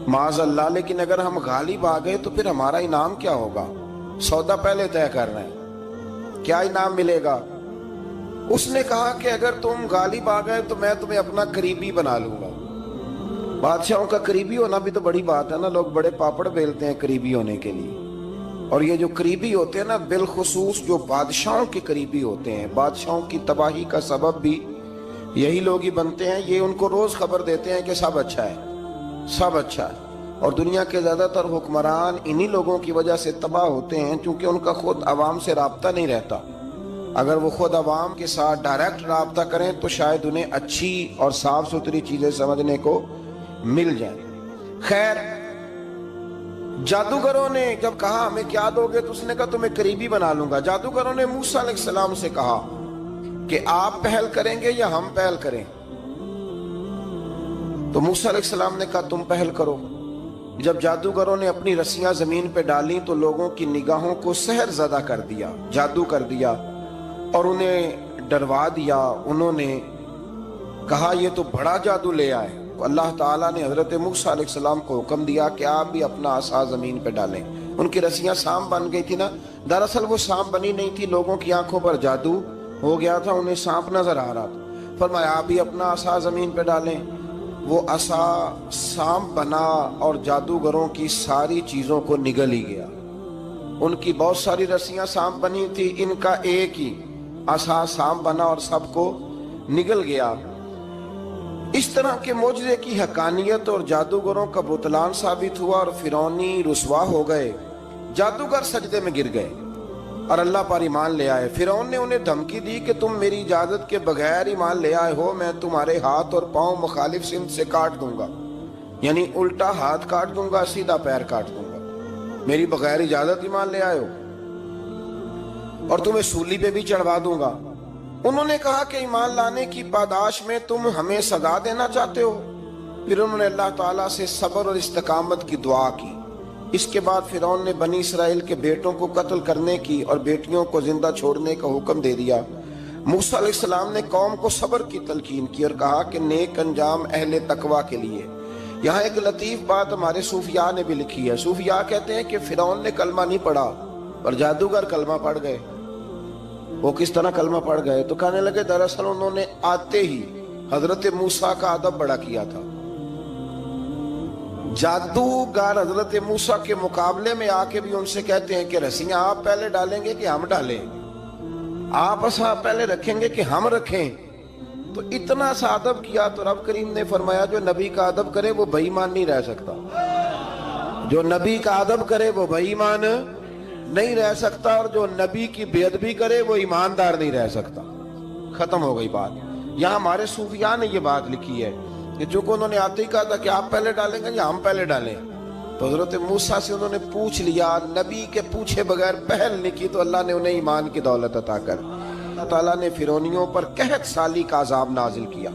معاذ اللہ، لیکن اگر ہم غالب آ گئے تو پھر ہمارا انعام کیا ہوگا؟ سودا پہلے طے کر رہے ہیں، کیا انعام ملے گا؟ اس نے کہا کہ اگر تم غالب آ گئے تو میں تمہیں اپنا قریبی بنا لوں گا۔ بادشاہوں کا قریبی ہونا بھی تو بڑی بات ہے نا، لوگ بڑے پاپڑ بیلتے ہیں قریبی ہونے کے لیے، اور یہ جو قریبی ہوتے ہیں نا، بالخصوص جو بادشاہوں کے قریبی ہوتے ہیں، بادشاہوں کی تباہی کا سبب بھی یہی لوگ ہی بنتے ہیں۔ یہ ان کو روز خبر دیتے ہیں کہ سب اچھا ہے، سب اچھا ہے، اور دنیا کے زیادہ تر حکمران انہی لوگوں کی وجہ سے تباہ ہوتے ہیں، چونکہ ان کا خود عوام سے رابطہ نہیں رہتا۔ اگر وہ خود عوام کے ساتھ ڈائریکٹ رابطہ کریں تو شاید انہیں اچھی اور صاف ستھری چیزیں سمجھنے کو مل جائیں۔ خیر، جادوگروں نے جب کہا ہمیں کیا دو گے تو اس نے کہا تمہیں قریبی بنا لوں گا۔ جادوگروں نے موسیٰ علیہ السلام سے کہا کہ آپ پہل کریں گے یا ہم پہل کریں؟ تو موسیٰ علیہ السلام نے کہا تم پہل کرو۔ جب جادوگروں نے اپنی رسیاں زمین پہ ڈالی تو لوگوں کی نگاہوں کو سحر زدہ کر دیا، جادو کر دیا اور انہیں ڈروا دیا۔ انہوں نے کہا یہ تو بڑا جادو لے آئے۔ اللہ تعالیٰ نے حضرت موسیٰ علیہ السلام کو حکم دیا کہ آپ بھی اپنا عصا زمین پہ ڈالیں۔ ان کی رسیاں سانپ بن گئی تھی نا، دراصل وہ سانپ بنی نہیں تھی، لوگوں کی آنکھوں پر جادو ہو گیا تھا، انہیں سانپ نظر آ رہا تھا۔ فرمایا آپ بھی اپنا عصا زمین پہ ڈالیں۔ وہ عصا سانپ بنا اور جادوگروں کی ساری چیزوں کو نگل ہی گیا۔ ان کی بہت ساری رسیاں سانپ بنی تھی، ان کا ایک ہی عصا سانپ بنا اور سب کو نگل گیا۔ اس طرح کے معجزے کی حقانیت اور جادوگروں کا بطلان ثابت ہوا اور فرعونی رسوا ہو گئے۔ جادوگر سجدے میں گر گئے اور اللہ پر ایمان لے آئے۔ فرعون نے انہیں دھمکی دی کہ تم میری اجازت کے بغیر ایمان لے آئے ہو، میں تمہارے ہاتھ اور پاؤں مخالف سمت سے کاٹ دوں گا، یعنی الٹا ہاتھ کاٹ دوں گا، سیدھا پیر کاٹ دوں گا، میری بغیر اجازت ایمان لے آئے ہو، اور تمہیں سولی پہ بھی چڑھوا دوں گا۔ انہوں نے کہا کہ ایمان لانے کی پاداش میں تم ہمیں سزا دینا چاہتے ہو؟ پھر انہوں نے اللہ تعالیٰ سے صبر اور استقامت کی دعا کی۔ اس کے بعد فرعون نے بنی اسرائیل کے بیٹوں کو قتل کرنے کی اور بیٹیوں کو زندہ چھوڑنے کا حکم دے دیا۔ موسیٰ علیہ السلام نے قوم کو صبر کی تلقین کی اور کہا کہ نیک انجام اہل تقویٰ کے لیے۔ یہاں ایک لطیف بات ہمارے صوفیاء نے بھی لکھی ہے۔ صوفیاء کہتے ہیں کہ فرعون نے کلمہ نہیں پڑھا اور جادوگر کلمہ پڑھ گئے۔ وہ کس طرح کلمہ پڑھ گئے؟ تو کہنے لگے دراصل انہوں نے آتے ہی حضرت موسیٰ کا ادب بڑا کیا تھا۔ جادوگر حضرت موسیٰ کے مقابلے میں آ کے بھی ان سے کہتے ہیں کہ رسیاں آپ پہلے ڈالیں گے کہ ہم ڈالیں؟ آپ عصا پہلے رکھیں گے کہ ہم رکھیں؟ تو اتنا سا ادب کیا تو رب کریم نے فرمایا جو نبی کا ادب کرے وہ بے ایمان نہیں رہ سکتا، جو نبی کا ادب کرے وہ بے ایمان نہیں رہ سکتا، اور جو نبی کی بے ادبی کرے وہ ایماندار نہیں رہ سکتا۔ ختم ہو گئی بات۔ یہاں ہمارے صوفیاء نے یہ بات لکھی ہے کہ چونکہ انہوں نے آتے ہی کہا تھا کہ آپ پہلے ڈالیں گے یا ہم پہلے ڈالیں، تو حضرت موسیٰ سے انہوں نے پوچھ لیا، نبی کے پوچھے بغیر پہل نہیں کی تو اللہ نے انہیں ایمان کی دولت عطا کر۔ اللہ تعالیٰ نے فرعونیوں پر قحط سالی کا عذاب نازل کیا۔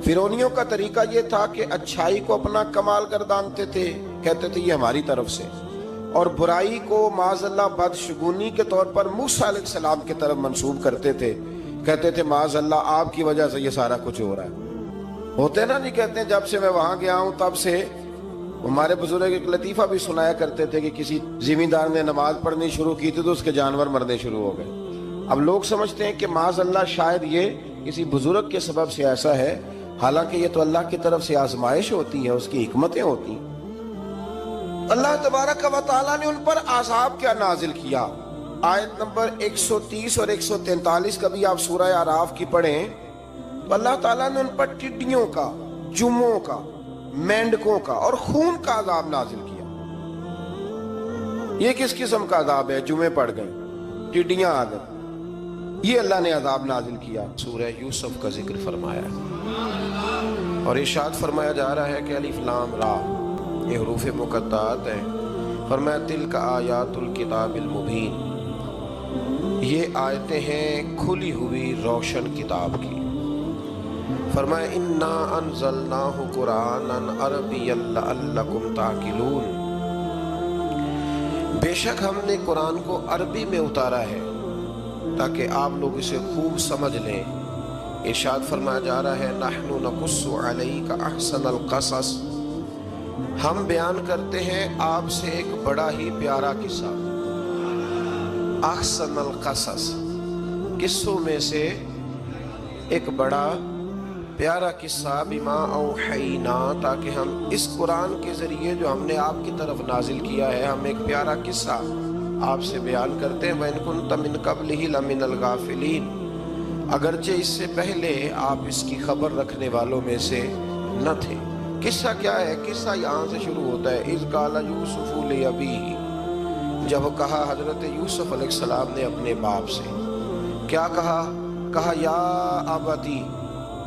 فرعونیوں کا طریقہ یہ تھا کہ اچھائی کو اپنا کمال گردانتے تھے، کہتے تھے یہ ہماری طرف سے، اور برائی کو معاذ اللہ بدشگونی کے طور پر موسیٰ علیہ السلام کی طرف منسوب کرتے تھے، کہتے تھے معاذ اللہ آپ کی وجہ سے یہ سارا کچھ ہو رہا ہے۔ ہوتے نا، نہیں کہتے ہیں جب سے میں وہاں گیا ہوں تب سے، ہمارے بزرگ ایک لطیفہ بھی سنایا کرتے تھے کہ کسی زمیندار نے نماز پڑھنی شروع کی تھی تو اس کے جانور مرنے شروع ہو گئے۔ اب لوگ سمجھتے ہیں کہ معاذ اللہ شاید یہ کسی بزرگ کے سبب سے ایسا ہے، حالانکہ یہ تو اللہ کی طرف سے آزمائش ہوتی ہے، اس کی حکمتیں ہوتی ہیں۔ اللہ تبارک و تعالیٰ نے ان پر عذاب کیا نازل کیا؟ آیت نمبر 130 اور 143 کا بھی آپ سورہ اعراف کی پڑھیں تو اللہ تعالیٰ نے ان پر ٹڈیوں کا، جموں کا، مینڈکوں کا اور خون کا عذاب نازل کیا۔ یہ کس قسم کا عذاب ہے؟ جمعے پڑ گئے، ٹڈیاں آ گئی، یہ اللہ نے عذاب نازل کیا۔ سورہ یوسف کا ذکر فرمایا اور ارشاد فرمایا جا رہا ہے کہ الف لام را، یہ حروف مقطعات ہیں۔ فرمایا تلک آیات الکتاب المبین، یہ آیتیں ہیں کھلی ہوئی روشن کتاب کی۔ فرمایا انا انزلناہ قرآنا عربیا لعلکم تعقلون، بے شک ہم نے قرآن کو عربی میں اتارا ہے تاکہ آپ لوگ اسے خوب سمجھ لیں۔ ارشاد فرمایا جا رہا ہے نحن نقص علیک احسن القصص، ہم بیان کرتے ہیں آپ سے ایک بڑا ہی پیارا قصہ۔ احسن القصص، قصوں میں سے ایک بڑا پیارا قصہ، بما اوحینا، تاکہ ہم اس قرآن کے ذریعے جو ہم نے آپ کی طرف نازل کیا ہے، ہم ایک پیارا قصہ آپ سے بیان کرتے ہیں۔ وَإِن كُنتَ مِن قَبْلِهِ لَمِنَ الْغَافِلِينَ، اگرچہ اس سے پہلے آپ اس کی خبر رکھنے والوں میں سے نہ تھے۔ قصہ کیا ہے؟ قصہ یہاں سے شروع ہوتا ہے، اِذْ قَالَ يُوسُفُ لِأَبِيهِ، جب کہا حضرت یوسف علیہ السلام نے اپنے باپ سے، کیا کہا؟ کہا یا ابتی،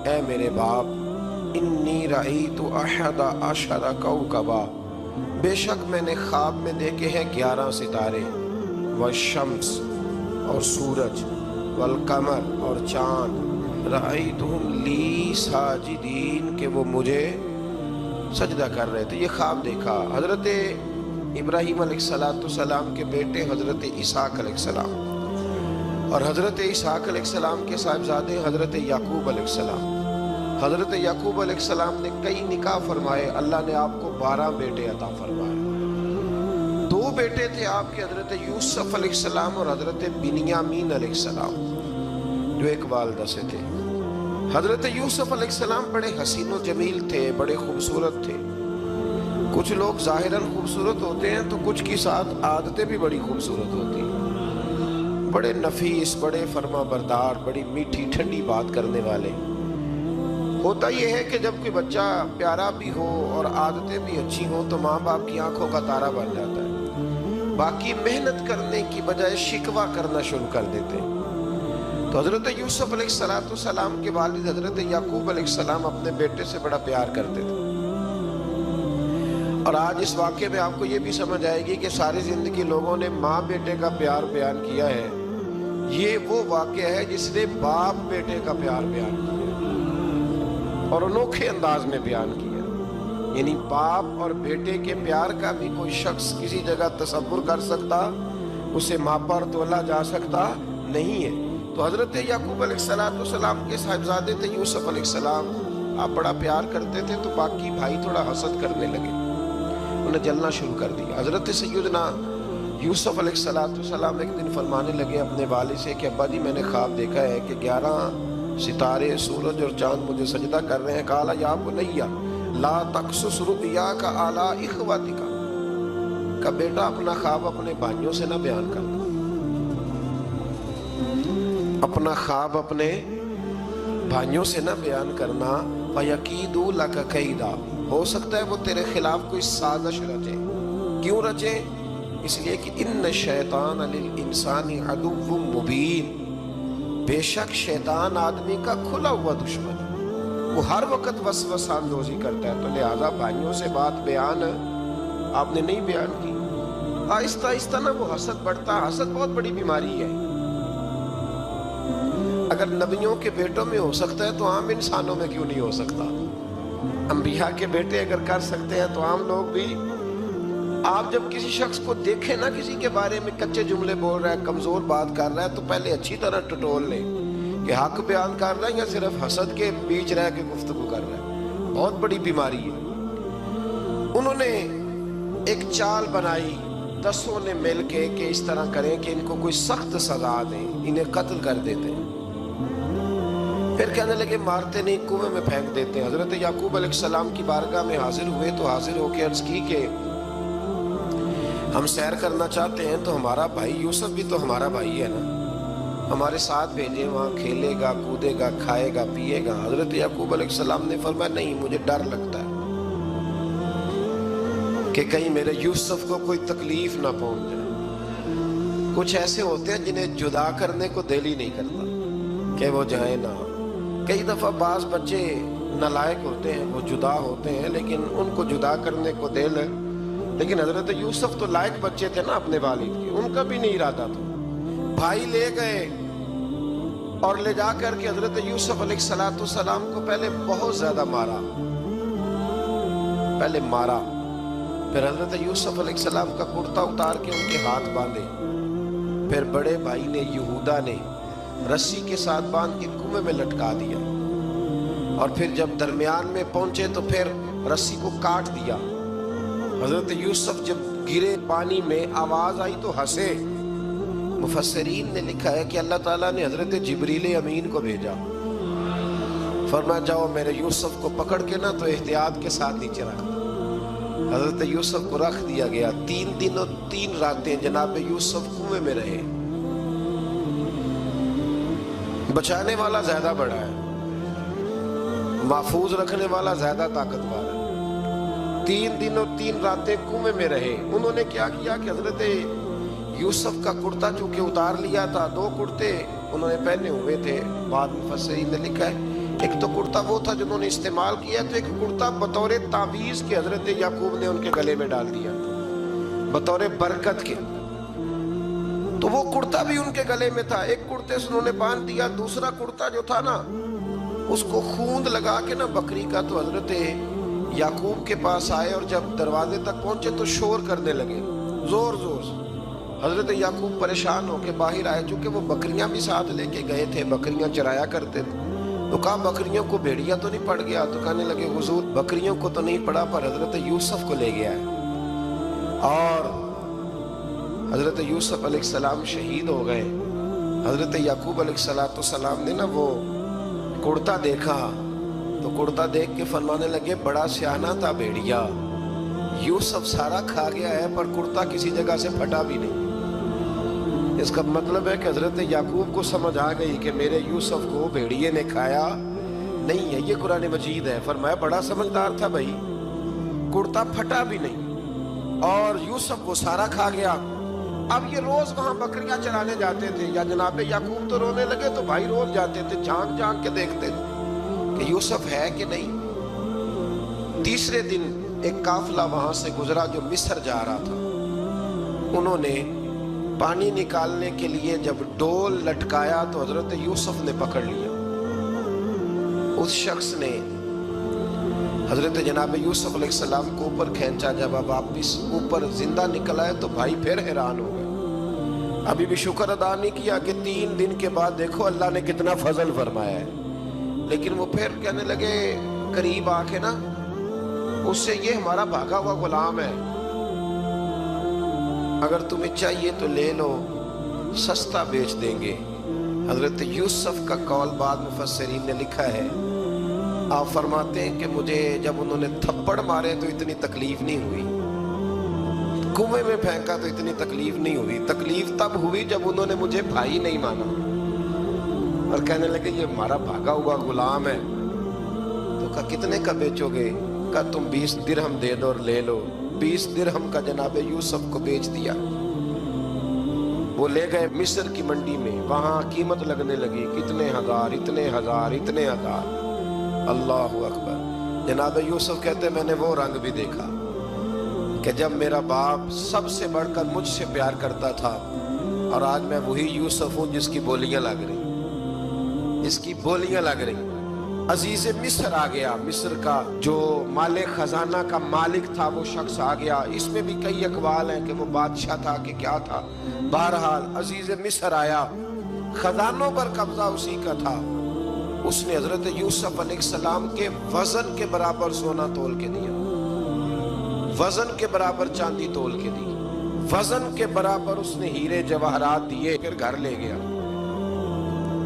اے میرے باپ، انی رأیت احد عشر کوکبا، بے شک میں نے خواب میں دیکھے ہیں 11 ستارے، والشمس اور سورج، والقمر اور چاند، رأیتہم لی ساجدین، کہ وہ مجھے سجدہ کر رہے تھے۔ یہ خواب دیکھا حضرت ابراہیم علیہ السلام کے بیٹے حضرت اسحاق علیہ السلام، اور حضرت اسحاق علیہ السلام کے صاحبزادے حضرت یعقوب علیہ السلام۔ حضرت یعقوب علیہ السلام نے کئی نکاح فرمائے، اللہ نے آپ کو 12 بیٹے عطا فرمائے۔ 2 بیٹے تھے آپ کے، حضرت یوسف علیہ السلام اور حضرت بنیامین علیہ السلام، جو ایک والدہ سے تھے۔ حضرت یوسف علیہ السلام بڑے حسین و جمیل تھے، بڑے خوبصورت تھے۔ کچھ لوگ ظاہراً خوبصورت ہوتے ہیں تو کچھ کی ساتھ عادتیں بھی بڑی خوبصورت ہوتی ہیں، بڑے نفیس، بڑے فرما بردار، بڑی میٹھی ٹھنڈی بات کرنے والے۔ ہوتا یہ ہے کہ جب کوئی بچہ پیارا بھی ہو اور عادتیں بھی اچھی ہوں تو ماں باپ کی آنکھوں کا تارا بن جاتا ہے، باقی محنت کرنے کی بجائے شکوہ کرنا شروع کر دیتے ہیں۔ تو حضرت یوسف علیہ السلام کے والد حضرت یعقوب علیہ السلام اپنے بیٹے سے بڑا پیار کرتے تھے۔ اور آج اس واقعے میں آپ کو یہ بھی سمجھ آئے گی کہ ساری زندگی لوگوں نے ماں بیٹے کا پیار بیان کیا ہے، یہ وہ واقعہ ہے جس نے باپ بیٹے کا پیار بیان کیا اور انوکھے انداز میں بیان کیا۔ یعنی باپ اور بیٹے کے پیار کا بھی کوئی شخص کسی جگہ تصور کر سکتا، اسے ماپا اور تولا جا سکتا نہیں ہے۔ تو حضرت یعقوب علیہ السلام کے صاحبزادے تھے یوسف علیہ السلام، آپ بڑا پیار کرتے تھے تو باقی بھائی تھوڑا حسد کرنے لگے، انہیں جلنا شروع کر دیا۔ حضرت سیدنا یوسف علیہ السلام ایک دن فرمانے لگے اپنے والد سے کہ ابا جی میں نے خواب دیکھا ہے کہ 11 ستارے، سورج اور چاند مجھے سجدہ کر رہے ہیں۔ قال یا بنی لا تقصص رؤیاک علی اخوتک، کہ بیٹا اپنا خواب اپنے بھائیوں سے نہ بیان کرنا، اپنا خواب اپنے بھائیوں سے نہ بیان کرنا۔ فَيَكِيدُوا لَكَ كَيْدًا، ہو سکتا ہے وہ تیرے خلاف کوئی سازش رچے۔ کیوں رچے؟ اس لیے کہ ان الشیطان للانسان عدو مبین، بے شک شیطان آدمی کا کھلا ہوا دشمن ہے، وہ ہر وقت وسوسہ اندوزی کرتا ہے۔ تو لہذا بھائیوں سے بات بیان آپ نے نہیں بیان کی۔ آہستہ آہستہ نہ وہ حسد بڑھتا، حسد بہت بڑی بیماری ہے۔ اگر نبیوں کے بیٹوں میں ہو سکتا ہے تو عام انسانوں میں کیوں نہیں ہو سکتا؟ انبیاء کے بیٹے اگر کر سکتے ہیں تو عام لوگ بھی۔ آپ جب کسی شخص کو دیکھیں نا کسی کے بارے میں کچے جملے بول رہا ہے، کمزور بات کر رہا ہے، تو پہلے اچھی طرح ٹٹول لیں کہ حق بیان کر رہا ہے یا صرف حسد کے بیچ رہ کے گفتگو کر رہا ہے۔ بہت بڑی بیماری ہے۔ انہوں نے ایک چال بنائی 10 نے مل کے کہ اس طرح کریں کہ ان کو کوئی سخت سزا دیں، انہیں قتل کر دیتے ہیں۔ پھر کہنے لگے مارتے نہیں، کنویں میں پھینک دیتے ہیں۔ حضرت یعقوب علیہ السلام کی بارگاہ میں حاضر ہوئے تو حاضر ہو کے عرض کی کہ ہم سیر کرنا چاہتے ہیں تو ہمارا بھائی یوسف بھی تو ہمارا بھائی ہے نا، ہمارے ساتھ بھیجیں، وہاں کھیلے گا، کودے گا، کھائے گا، پیے گا۔ حضرت یعقوب علیہ السلام نے فرمایا نہیں، مجھے ڈر لگتا ہے کہ کہیں میرے یوسف کو کوئی تکلیف نہ پہنچ جائے۔ کچھ ایسے ہوتے ہیں جنہیں جدا کرنے کو دل ہی نہیں کرتا کہ وہ جائیں نہ۔ کئی دفعہ بعض بچے نالائق ہوتے ہیں، وہ جدا ہوتے ہیں لیکن ان کو جدا کرنے کو دل ہے، لیکن حضرت یوسف تو لائق بچے تھے نا اپنے والد کے، ان کا بھی نہیں ارادہ تھا۔ بھائی لے گئے اور لے جا کر کے حضرت یوسف علیہ السلام کو پہلے بہت زیادہ مارا، پھر حضرت یوسف علیہ السلام کا کرتا اتار کے ان کے ہاتھ باندھے، پھر بڑے بھائی نے یہودا نے رسی کے ساتھ باندھ کے کنویں میں لٹکا دیا، اور پھر جب درمیان میں پہنچے تو پھر رسی کو کاٹ دیا۔ حضرت یوسف جب گرے پانی میں آواز آئی تو ہنسے۔ مفسرین نے لکھا ہے کہ اللہ تعالیٰ نے حضرت جبریل امین کو بھیجا، فرمایا جاؤ میرے یوسف کو پکڑ کے نا تو احتیاط کے ساتھ نیچے رکھ۔ حضرت یوسف کو رکھ دیا گیا۔ 3 دن اور 3 راتیں جناب یوسف کنویں میں رہے۔ بچانے والا زیادہ بڑا ہے، محفوظ رکھنے والا زیادہ طاقتور ہے۔ 3 دن اور 3 راتیں کنویں میں رہے۔ انہوں نے کیا کیا کہ حضرت یوسف کا کرتا چونکہ اتار لیا تھا، 2 کرتے انہوں نے پہنے ہوئے تھے، بعد مفسرین نے لکھا ہے ایک تو کرتا وہ تھا جنہوں نے استعمال کیا، تو ایک کرتا بطور تعویذ کے حضرت یعقوب نے ان کے گلے میں ڈال دیا بطور برکت کے، تو وہ کرتا بھی ان کے گلے میں تھا۔ ایک کرتے سے انہوں نے باندھ دیا، دوسرا کرتا جو تھا نا اس کو خوند لگا کے نا بکری کا، تو حضرت یعقوب کے پاس آئے اور جب دروازے تک پہنچے تو شور کرنے لگے زور زور سے۔ حضرت یعقوب پریشان ہو کے باہر آئے، چونکہ وہ بکریاں بھی ساتھ لے کے گئے تھے، بکریاں چرایا کرتے تھے، تو کہا بکریوں کو بھیڑیا تو نہیں پڑ گیا؟ تو کہنے لگے حضور بکریوں کو تو نہیں پڑا پر حضرت یوسف کو لے گیا ہے، اور حضرت یوسف علیہ السلام شہید ہو گئے۔ حضرت یعقوب علیہ السلام نے نا وہ کرتا دیکھا تو کرتا دیکھ کے فرمانے لگے بڑا سیانہ تھا بھیڑیا، یوسف سارا کھا گیا ہے پر کرتا کسی جگہ سے پھٹا بھی نہیں۔ اس کا مطلب ہے کہ حضرت یعقوب کو سمجھ آ گئی کہ میرے یوسف کو بھیڑیے نے کھایا نہیں ہے، یہ قرآن مجید ہے۔ فرمایا بڑا سمجھدار تھا بھائی، کرتا پھٹا بھی نہیں اور یوسف کو سارا کھا گیا۔ اب یہ روز وہاں بکریاں چرانے جاتے تھے، یا جناب یعقوب تو رونے لگے تو بھائی روز جاتے تھے، جھانک جھانک کے دیکھتے تھے کہ یوسف ہے کہ نہیں۔ تیسرے دن ایک قافلہ وہاں سے گزرا جو مصر جا رہا تھا، انہوں نے پانی نکالنے کے لیے جب ڈول لٹکایا تو حضرت یوسف نے پکڑ لیا۔ اس شخص نے حضرت جناب یوسف علیہ السلام کو اوپر کھینچا، جب اب واپس اوپر زندہ نکل آئے تو بھائی پھر حیران ہو گئے، ابھی بھی شکر ادا نہیں کیا کہ 3 دن کے بعد دیکھو اللہ نے کتنا فضل فرمایا ہے۔ لیکن وہ پھر کہنے لگے قریب آ کے نا اس سے، یہ ہمارا بھاگا ہوا غلام ہے، اگر تمہیں چاہیے تو لے لو، سستا بیچ دیں گے۔ حضرت یوسف کا قول بعد مفسرین نے لکھا ہے، آپ فرماتے ہیں کہ مجھے جب انہوں نے تھپڑ مارے تو اتنی تکلیف نہیں ہوئی، کنویں میں پھینکا تو اتنی تکلیف نہیں ہوئی، تکلیف تب ہوئی جب انہوں نے مجھے بھائی نہیں مانا اور کہنے لگے یہ ہمارا بھاگا ہوا غلام ہے۔ تو کہا کتنے کا بیچو گے؟ کہا تم 20 درہم دے دو اور لے لو۔ 20 درہم کا جناب یوسف کو بیچ دیا۔ وہ لے گئے مصر کی منڈی میں، وہاں قیمت لگنے لگی، کتنے ہزار، اتنے ہزار، اتنے ہزار۔ اللہ اکبر۔ جناب یوسف کہتے میں نے وہ رنگ بھی دیکھا کہ جب میرا باپ سب سے بڑھ کر مجھ سے پیار کرتا تھا، اور آج میں وہی یوسف ہوں جس کی بولیاں لگ رہی، جس کی بولیاں لگ رہی۔ عزیز مصر آ گیا، مصر کا جو مال خزانہ کا مالک تھا وہ شخص آ گیا۔ اس میں بھی کئی اقوال ہیں کہ وہ بادشاہ تھا کہ کیا تھا، بہرحال عزیز مصر آیا، خزانوں پر قبضہ اسی کا تھا۔ اس نے حضرت یوسف علیہ السلام کے وزن کے برابر سونا تول کے دیا، وزن کے برابر چاندی تول کے دی، وزن کے برابر اس نے ہیرے جواہرات دیے، پھر گھر لے گیا۔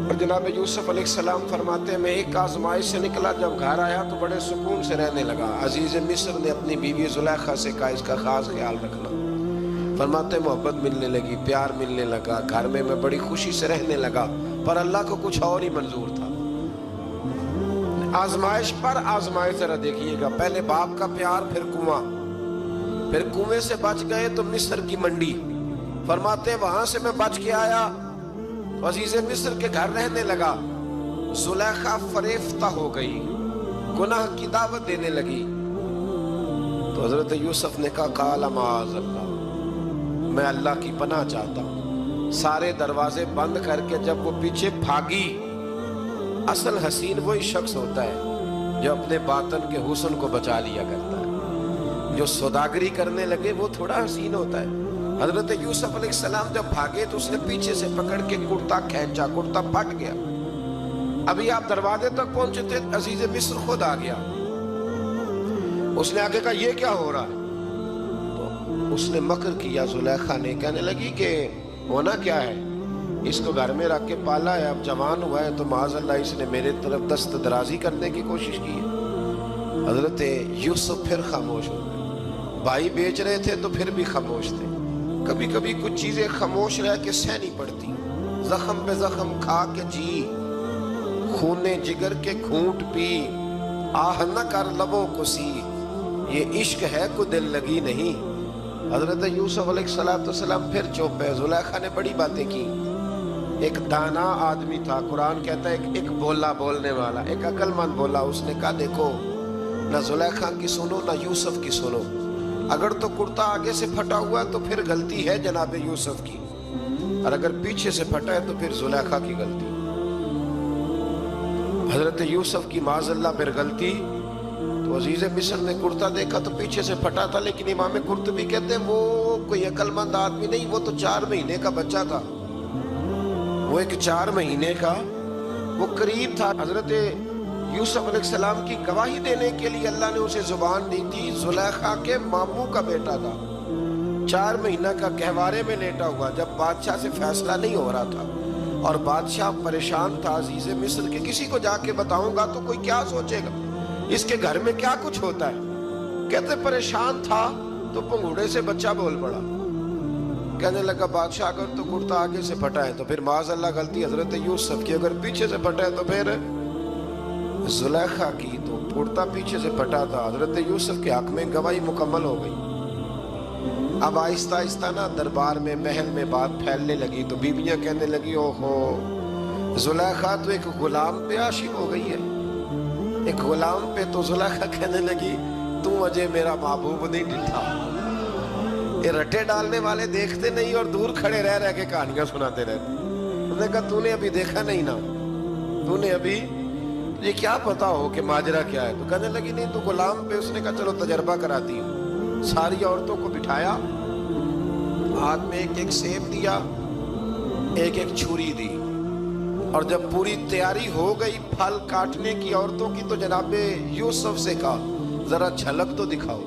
اور جناب یوسف علیہ السلام فرماتے ہیں میں ایک آزمائش سے نکلا، جب گھر آیا تو بڑے سکون سے رہنے لگا۔ عزیز مصر نے اپنی بیوی زلیخا سے کہا اس کا خاص خیال رکھنا۔ فرماتے ہیں محبت ملنے لگی، پیار ملنے لگا، گھر میں بڑی خوشی سے رہنے لگا، پر اللہ کو کچھ اور ہی منظور تھا۔ آزمائش پر آزمائش ذرا دیکھیے گا، پہلے باپ کا پیار، پھر کنواں، پھر کنویں سے بچ گئے تو مصر کی منڈی، فرماتے وہاں سے میں بچ کے آیا تو عزیز مصر کے گھر رہنے لگا، زلیخا فریفتہ ہو گئی، گناہ کی دعوت دینے لگی، تو حضرت یوسف نے کہا قال معاذ اللہ، میں اللہ کی پناہ چاہتا ہوں۔ سارے دروازے بند کر کے جب وہ پیچھے بھاگی، اصل حسین وہی شخص ہوتا ہے جو اپنے باطن کے حسن کو بچا لیا کرتا ہے، جو سوداگری کرنے لگے وہ تھوڑا حسین ہوتا ہے۔ حضرت یوسف علیہ السلام جب بھاگے تو اس نے پیچھے سے پکڑ کے کرتا کھینچا، کرتا پھٹ گیا۔ ابھی آپ دروازے تک پہنچے تھے، عزیز مصر خود آ گیا، اس نے آگے کہا یہ کیا ہو رہا ہے؟ تو اس نے مکر کیا، زلیخا نے، کہنے لگی کہ ہونا کیا ہے، اس کو گھر میں رکھ کے پالا ہے، اب جوان ہوا ہے تو معاذ اللہ اس نے میرے طرف دست درازی کرنے کی کوشش کی ہے۔ حضرت یوسف پھر خاموش ہو گئے، بھائی بیچ رہے تھے تو پھر بھی خاموش تھے۔ کبھی کبھی کچھ چیزیں خاموش رہ کے سہنی پڑتی، زخم پہ زخم کھا کے جی، خونے جگر کے گھونٹ پی، آہ نہ کر لبوں کو سی، یہ عشق ہے کو دل لگی نہیں۔ حضرت یوسف علیہ السلام پھر چپ ہے۔ زلیخا نے بڑی باتیں کی، ایک دانا آدمی تھا، قرآن کہتا ہے ایک بولا بولنے والا، ایک عقل مند بولا، اس نے کہا دیکھو نہ زلیخا کی سنو نہ یوسف کی سنو، اگر تو کرتا آگے سے پھٹا ہوا ہے تو پھر غلطی ہے جناب یوسف کی، اور اگر پیچھے سے پھٹا ہے تو پھر زلیخا کی غلطی۔ حضرت یوسف کی معاذ اللہ پھر غلطی، تو عزیز مصر نے کرتا دیکھا تو پیچھے سے پھٹا تھا، لیکن امام قرطبی کہتے ہیں وہ کوئی عقل مند آدمی نہیں، وہ تو 4 مہینے کا بچہ تھا، وہ ایک 4 مہینے کا، وہ قریب تھا۔ حضرت یوسف علیہ السلام کی گواہی دینے کے لیے اللہ نے اسے زبان دی تھی، زلیخا کے ماموں کا بیٹا تھا، 4 مہینہ کا گہوارے میں لیٹا ہوا، جب بادشاہ سے فیصلہ نہیں ہو رہا تھا اور بادشاہ پریشان تھا عزیز مصر کے، کسی کو جا کے بتاؤں گا تو کوئی کیا سوچے گا، اس کے گھر میں کیا کچھ ہوتا ہے، کہتے پریشان تھا تو پنگوڑے سے بچہ بول پڑا، کہنے لگا بادشاہ اگر تو کرتا آگے سے پھٹا ہے تو پھر معاذ اللہ غلطی حضرت یوسف کی، اگر پیچھے سے پھٹا ہے تو پھر زلیخا کی، تو کرتا پیچھے سے پھٹا تھا، حضرت یوسف کے حق میں گواہی مکمل ہو گئی۔ اب آہستہ آہستہ نا دربار میں محل میں بات پھیلنے لگی، تو بیویاں کہنے لگی اوہو زلیخا تو ایک غلام پہ عاشق ہو گئی ہے، ایک غلام پہ۔ تو زلیخا کہنے لگی تو اجے میرا محبوب نہیں ڈٹھا، یہ رٹے ڈالنے والے دیکھتے نہیں اور دور کھڑے رہ رہ کے کہانیاں سناتے رہتے۔ انہوں نے کہا تو نے ابھی دیکھا نہیں نا، تو نے ابھی یہ کیا پتا ہو کہ ماجرا کیا ہے؟ تو کہنے لگی نہیں تو غلام پہ۔ اس نے کہا چلو تجربہ کراتی ہوں۔ ساری عورتوں کو بٹھایا، ہاتھ میں ایک ایک سیب دیا، ایک ایک چھری دی، اور جب پوری تیاری ہو گئی پھل کاٹنے کی عورتوں کی تو جناب یوسف سے کہا ذرا جھلک تو دکھاؤ۔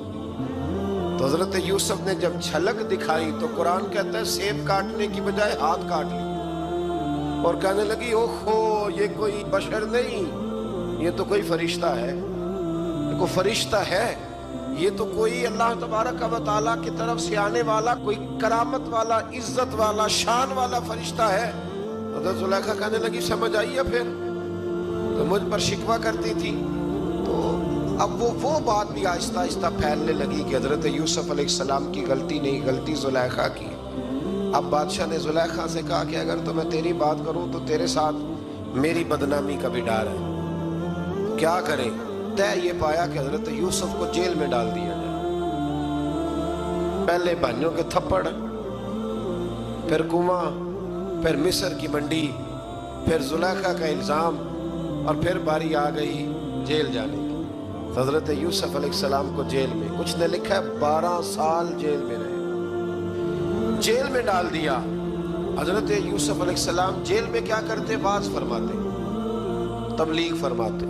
تو حضرت یوسف نے جب جھلک دکھائی تو قرآن کہتا ہے سیب کاٹنے کی بجائے ہاتھ کاٹ لی، اور کہنے لگی اوہو یہ کوئی بشر نہیں، یہ تو کوئی فرشتہ ہے، یہ کوئی فرشتہ ہے، یہ تو کوئی اللہ تبارک و تعالیٰ کی طرف سے آنے والا کوئی کرامت والا، عزت والا، شان والا فرشتہ ہے۔ حضرت زلیخا کہنے لگی سمجھ آئی ہے پھر تو مجھ پر شکوہ کرتی تھی۔ تو اب وہ بات بھی آہستہ آہستہ پھیلنے لگی کہ حضرت یوسف علیہ السلام کی غلطی نہیں، غلطی زلیخا کی۔ اب بادشاہ نے زلیخا سے کہا کہ اگر تو میں تیری بات کروں تو تیرے ساتھ میری بدنامی کا بھی ڈر ہے، کیا کریں؟ طے یہ پایا کہ حضرت یوسف کو جیل میں ڈال دیا جائے۔ پہلے بھائیوں کے تھپڑ، پھر کنواں، پھر مصر کی منڈی، پھر زلیخا کا الزام، اور پھر باری آ گئی جیل جانے کی۔ حضرت یوسف علیہ السلام کو جیل میں، کچھ نے لکھا ہے 12 سال جیل میں رہے، جیل میں ڈال دیا۔ حضرت یوسف علیہ السلام جیل میں کیا کرتے؟ واعظ فرماتے، تبلیغ فرماتے،